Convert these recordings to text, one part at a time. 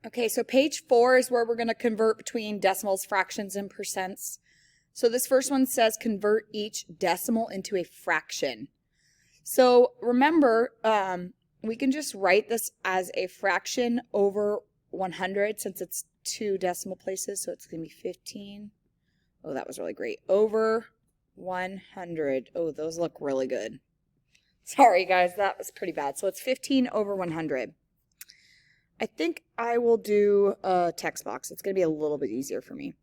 Okay, so page 4 is where we're going to convert between decimals, fractions, and percents. So this first one says convert each decimal into a fraction. So remember, we can just write this as a fraction over 100 since it's 2 decimal places. So it's going to be 15. Oh, that was really great. Over 100. Oh, those look really good. Sorry, guys, that was pretty bad. So it's 15 over 100. I think I will do a text box. It's going to be a little bit easier for me.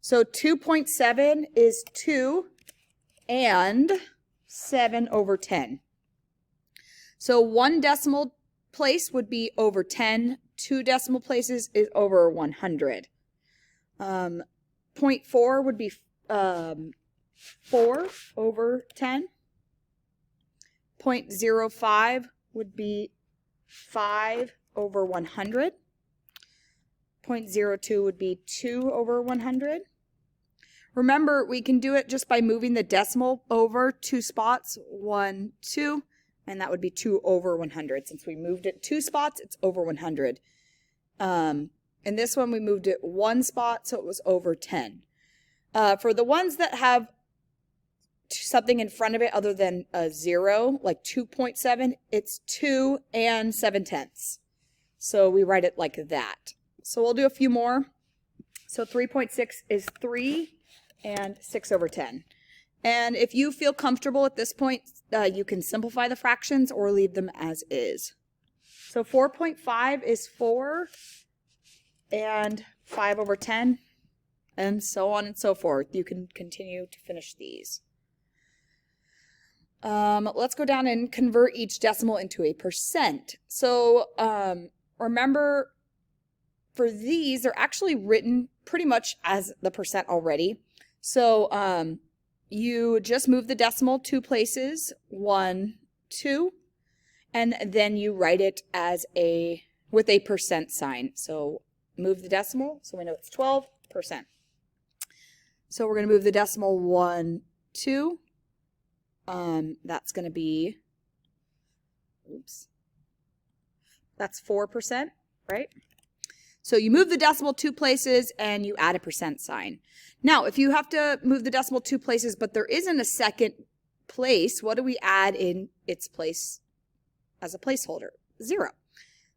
So 2.7 is 2 and 7 over 10. So 1 decimal place would be over 10. 2 decimal places is over 100. 0.4 would be 4 over 10. 0.05 would be 5 over 100. 0.02 would be 2 over 100. Remember, we can do it just by moving the decimal over 2 spots, 1, 2, and that would be 2 over 100. Since we moved it 2 spots, it's over 100. In this one, we moved it 1 spot, so it was over 10. For the ones that have something in front of it other than a 0, like 2.7, it's 2 and 7/10. So we write it like that. So we'll do a few more. So 3.6 is 3 and 6 over 10. And if you feel comfortable at this point, you can simplify the fractions or leave them as is. So 4.5 is 4 and 5 over 10, and so on and so forth. You can continue to finish these. Let's go down and convert each decimal into a percent. So remember, for these, they're actually written pretty much as the percent already. So you just move the decimal 2 places, 1, 2, and then you write it as with a percent sign. So move the decimal, so we know it's 12%. So we're going to move the decimal 1, 2. That's going to be, that's 4%, right? So you move the decimal 2 places and you add a percent sign. Now, if you have to move the decimal 2 places, but there isn't a second place, what do we add in its place as a placeholder? 0.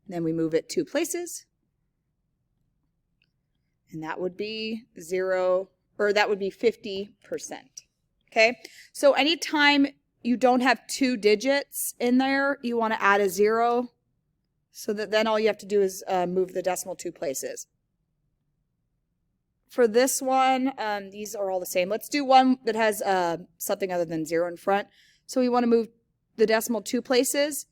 Then we move it 2 places, and that would be 0, or that would be 50%. Okay, so anytime you don't have 2 digits in there, you want to add a 0, so that then all you have to do is move the decimal 2 places. For this one, these are all the same. Let's do one that has something other than 0 in front. So we want to move the decimal 2 places,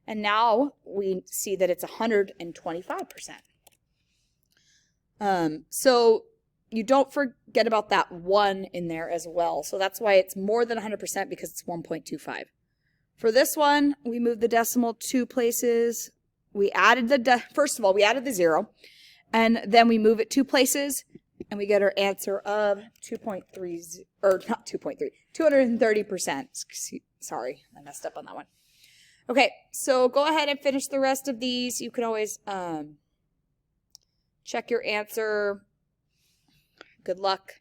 and now we see that it's 125%. So you don't forget about that 1 in there as well. So that's why it's more than 100% because it's 1.25. For this one, we moved the decimal 2 places. We added first of all, we added the 0, and then we move it 2 places, and we get our answer of 2.3, or not 2.3, 230%. Sorry, I messed up on that one. Okay, so go ahead and finish the rest of these. You can always check your answer. Good luck.